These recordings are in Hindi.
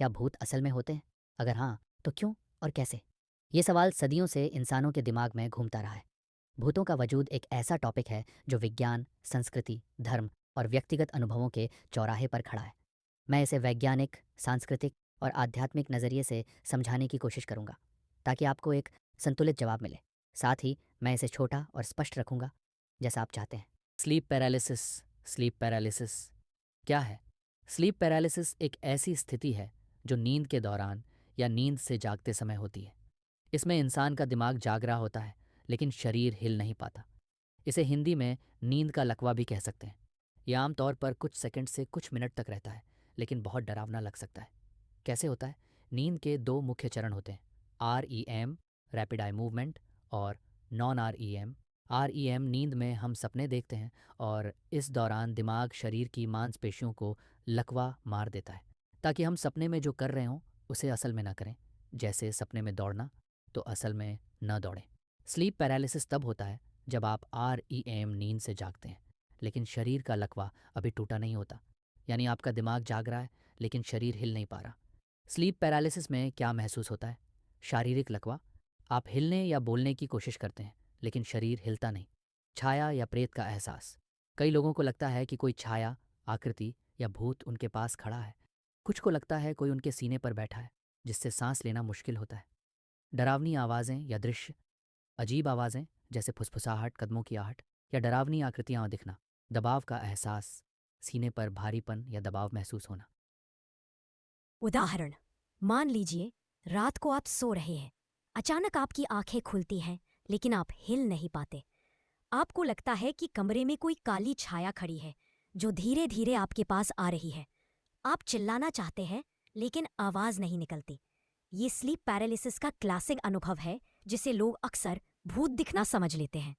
क्या भूत असल में होते हैं? अगर हाँ, तो क्यों और कैसे? ये सवाल सदियों से इंसानों के दिमाग में घूमता रहा है। भूतों का वजूद एक ऐसा टॉपिक है जो विज्ञान, संस्कृति, धर्म और व्यक्तिगत अनुभवों के चौराहे पर खड़ा है। मैं इसे वैज्ञानिक, सांस्कृतिक और आध्यात्मिक नज़रिए से समझाने की कोशिश करूँगा, ताकि आपको एक संतुलित जवाब मिले। साथ ही मैं इसे छोटा और स्पष्ट रखूँगा, जैसा आप चाहते हैं। Sleep paralysis. स्लीप पैरालिसिस क्या है? स्लीप पैरालिसिस एक ऐसी स्थिति है जो नींद के दौरान या नींद से जागते समय होती है। इसमें इंसान का दिमाग जाग रहा होता है, लेकिन शरीर हिल नहीं पाता। इसे हिंदी में नींद का लकवा भी कह सकते हैं। यह आमतौर पर कुछ सेकंड से कुछ मिनट तक रहता है, लेकिन बहुत डरावना लग सकता है। कैसे होता है? नींद के दो मुख्य चरण होते हैं, REM रैपिड आई मूवमेंट और नॉन REM। REM नींद में हम सपने देखते हैं और इस दौरान दिमाग शरीर की मांसपेशियों को लकवा मार देता है, ताकि हम सपने में जो कर रहे हों उसे असल में ना करें। जैसे सपने में दौड़ना, तो असल में न दौड़ें। स्लीप पैरालिसिस तब होता है जब आप REM नींद से जागते हैं, लेकिन शरीर का लकवा अभी टूटा नहीं होता। यानी आपका दिमाग जाग रहा है, लेकिन शरीर हिल नहीं पा रहा। स्लीप पैरालिसिस में क्या महसूस होता है? शारीरिक लकवा। आप हिलने या बोलने की कोशिश करते हैं, लेकिन शरीर हिलता नहीं। छाया या प्रेत का एहसास। कई लोगों को लगता है कि कोई छाया, आकृति या भूत उनके पास खड़ा है। कुछ को लगता है कोई उनके सीने पर बैठा है, जिससे सांस लेना मुश्किल होता है। डरावनी आवाज़ें या दृश्य। अजीब आवाज़ें जैसे फुसफुसाहट, कदमों की आहट या डरावनी आकृतियाँ दिखना। दबाव का एहसास। सीने पर भारीपन या दबाव महसूस होना। उदाहरण, मान लीजिए रात को आप सो रहे हैं। अचानक आपकी आंखें खुलती हैं, लेकिन आप हिल नहीं पाते। आपको लगता है कि कमरे में कोई काली छाया खड़ी है जो धीरे धीरे आपके पास आ रही है। आप चिल्लाना चाहते हैं, लेकिन आवाज नहीं निकलती। ये स्लीप पैरालिसिस का क्लासिक अनुभव है, जिसे लोग अक्सर भूत दिखना समझ लेते हैं।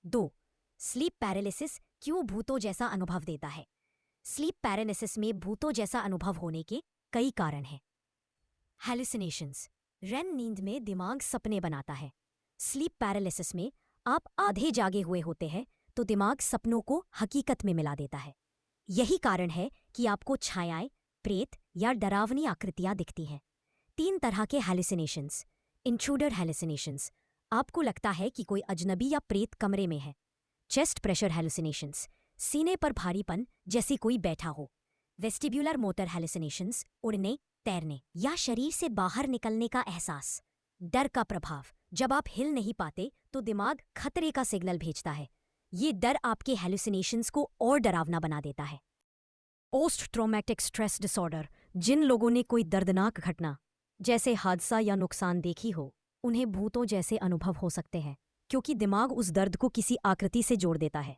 2. स्लीप पैरालिसिस क्यों भूतों जैसा अनुभव देता है? स्लीप पैरालिसिस में भूतों जैसा अनुभव होने के कई कारण हैं। हैलुसिनेशंस। रेम नींद में दिमाग सपने बनाता है। स्लीप पैरालिसिस में आप आधे जागे हुए होते हैं, तो दिमाग सपनों को हकीकत में मिला देता है। यही कारण है कि आपको छायाएं, प्रेत या डरावनी आकृतियां दिखती हैं। 3 तरह के हैलुसिनेशंस। इंट्रूडर हैलुसिनेशंस। आपको लगता है कि कोई अजनबी या प्रेत कमरे में है। Chest pressure hallucinations. सीने पर भारीपन जैसे कोई बैठा हो। Vestibular motor hallucinations. उड़ने, तैरने या शरीर से बाहर निकलने का एहसास। डर का प्रभाव। जब आप हिल नहीं पाते तो दिमाग खतरे का सिग्नल भेजता है। ये डर आपके हैलुसिनेशंस को और डरावना बना देता है। Post traumatic stress disorder. जिन लोगों ने कोई दर्दनाक घटना जैसे हादसा या नुकसान देखी हो, उन्हें भूतों जैसे अनुभव हो सकते हैं, क्योंकि दिमाग उस दर्द को किसी आकृति से जोड़ देता है।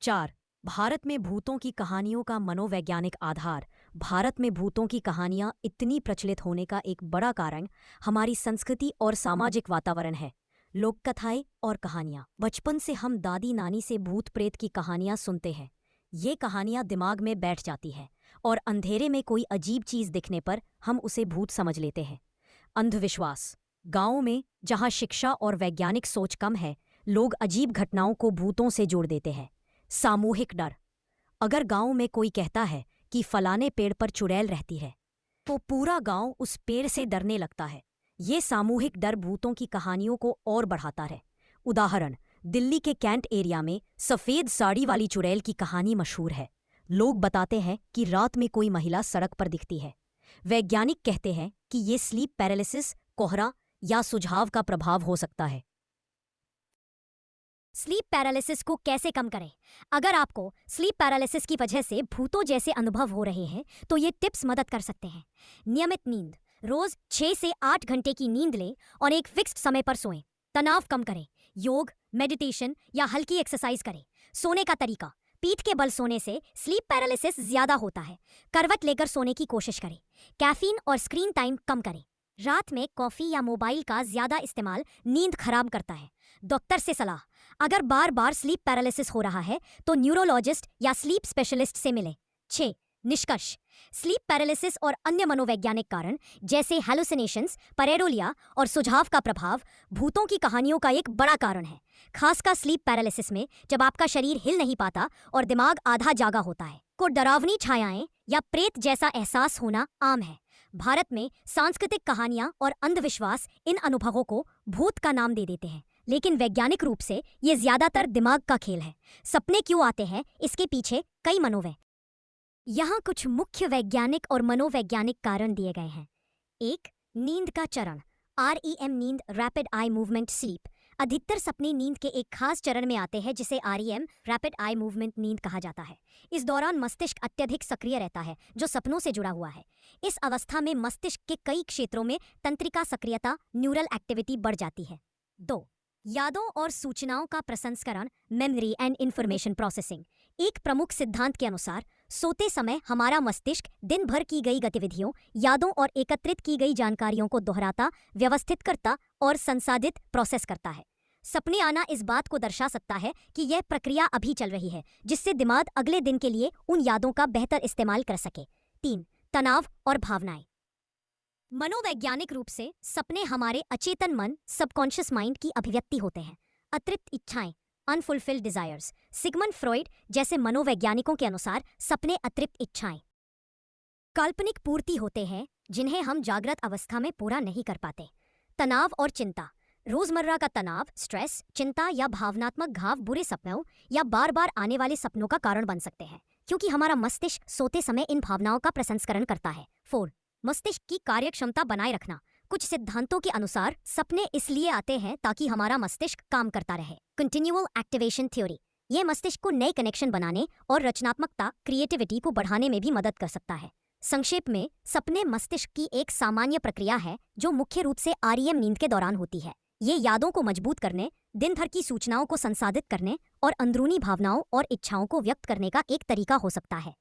4. भारत में भूतों की कहानियों का मनोवैज्ञानिक आधार। भारत में भूतों की कहानियां इतनी प्रचलित होने का एक बड़ा कारण हमारी संस्कृति और सामाजिक वातावरण है। लोक कथाएं और कहानियां। बचपन से हम दादी नानी से भूत प्रेत की कहानियां सुनते हैं। ये कहानियां दिमाग में बैठ जाती है और अंधेरे में कोई अजीब चीज दिखने पर हम उसे भूत समझ लेते हैं। अंधविश्वास। गांवों में, जहां शिक्षा और वैज्ञानिक सोच कम है, लोग अजीब घटनाओं को भूतों से जोड़ देते हैं। सामूहिक डर। अगर गांव में कोई कहता है कि फलाने पेड़ पर चुड़ैल रहती है, तो पूरा गांव उस पेड़ से डरने लगता है। ये सामूहिक डर भूतों की कहानियों को और बढ़ाता है। उदाहरण, दिल्ली के कैंट एरिया में सफेद साड़ी वाली चुड़ैल की कहानी मशहूर है। लोग बताते हैं कि रात में कोई महिला सड़क पर दिखती है। वैज्ञानिक कहते हैं कि ये स्लीप पैरालिसिस, कोहरा या सुझाव का प्रभाव हो सकता है। स्लीप पैरालिसिस को कैसे कम करें? अगर आपको स्लीप पैरालिसिस की वजह से भूतों जैसे अनुभव हो रहे हैं, तो ये टिप्स मदद कर सकते हैं। नियमित नींद। रोज 6 से 8 घंटे की नींद लें और एक फिक्स्ड समय पर सोएं। तनाव कम करें। योग, मेडिटेशन या हल्की एक्सरसाइज करें। सोने का तरीका। पीठ के बल सोने से स्लीप पैरालिसिस ज्यादा होता है। करवट लेकर सोने की कोशिश करें। कैफीन और स्क्रीन टाइम कम करें। रात में कॉफी या मोबाइल का ज्यादा इस्तेमाल नींद खराब करता है। डॉक्टर से सलाह। अगर बार बार स्लीप पैरालिसिस हो रहा है, तो न्यूरोलॉजिस्ट या स्लीप स्पेशलिस्ट से मिलें। 6. निष्कर्ष। स्लीप पैरालिसिस और अन्य मनोवैज्ञानिक कारण जैसे हैलुसिनेशंस, पैरेडोलिया और सुझाव का प्रभाव भूतों की कहानियों का एक बड़ा कारण है, खासकर स्लीप पैरालिसिस में, जब आपका शरीर हिल नहीं पाता और दिमाग आधा जागा होता है। को डरावनी छायाएं या प्रेत जैसा एहसास होना आम है। भारत में सांस्कृतिक कहानियां और अंधविश्वास इन अनुभवों को भूत का नाम दे देते हैं, लेकिन वैज्ञानिक रूप से ये ज्यादातर दिमाग का खेल है। सपने क्यों आते हैं, इसके पीछे कई यहाँ कुछ मुख्य वैज्ञानिक और मनोवैज्ञानिक कारण दिए गए हैं। 1. नींद का चरण, REM नींद, रैपिड आई मूवमेंट स्लीप। अधिकतर सपने नींद के एक खास चरण में आते हैं जिसे REM, रैपिड आई मूवमेंट नींद कहा जाता है। इस दौरान मस्तिष्क अत्यधिक सक्रिय रहता है, जो सपनों से जुड़ा हुआ है। इस अवस्था में मस्तिष्क के कई क्षेत्रों में तंत्रिका सक्रियता, न्यूरल एक्टिविटी बढ़ जाती है। 2. यादों और सूचनाओं का प्रसंस्करण, मेमोरी एंड इंफॉर्मेशन प्रोसेसिंग। एक प्रमुख सिद्धांत के अनुसार सोते समय हमारा मस्तिष्क दिन भर की गई गतिविधियों, यादों और एकत्रित की गई जानकारियों को दोहराता, व्यवस्थित करता और संसाधित प्रोसेस करता है। सपने आना इस बात को दर्शा सकता है कि यह प्रक्रिया अभी चल रही है, जिससे दिमाग अगले दिन के लिए उन यादों का बेहतर इस्तेमाल कर सके। 3. तनाव और भावनाएं। मनोवैज्ञानिक रूप से सपने हमारे अचेतन मन, सबकॉन्शियस माइंड की अभिव्यक्ति होते हैं। अतिरिक्त इच्छाएं, अनफुलफिल्ड डिजायर्स। सिगमंड फ्रॉइड जैसे मनोवैज्ञानिकों के अनुसार सपने अतिरिक्त इच्छाएं, काल्पनिक पूर्ति होते हैं जिन्हें हम जागृत अवस्था में पूरा नहीं कर पाते। तनाव और चिंता। रोजमर्रा का तनाव, स्ट्रेस, चिंता या भावनात्मक घाव बुरे सपनों या बार बार आने वाले सपनों का कारण बन सकते हैं, क्योंकि हमारा मस्तिष्क सोते समय इन भावनाओं का प्रसंस्करण करता है। 4. मस्तिष्क की कार्यक्षमता बनाए रखना। कुछ सिद्धांतों के अनुसार सपने इसलिए आते हैं ताकि हमारा मस्तिष्क काम करता रहे। Continual activation theory. यह मस्तिष्क को नए कनेक्शन बनाने और रचनात्मकता, क्रिएटिविटी को बढ़ाने में भी मदद कर सकता है। संक्षेप में, सपने मस्तिष्क की एक सामान्य प्रक्रिया है जो मुख्य रूप से REM नींद के दौरान होती है। ये यादों को मजबूत करने, दिन भर की सूचनाओं को संसाधित करने और अंदरूनी भावनाओं और इच्छाओं को व्यक्त करने का एक तरीका हो सकता है।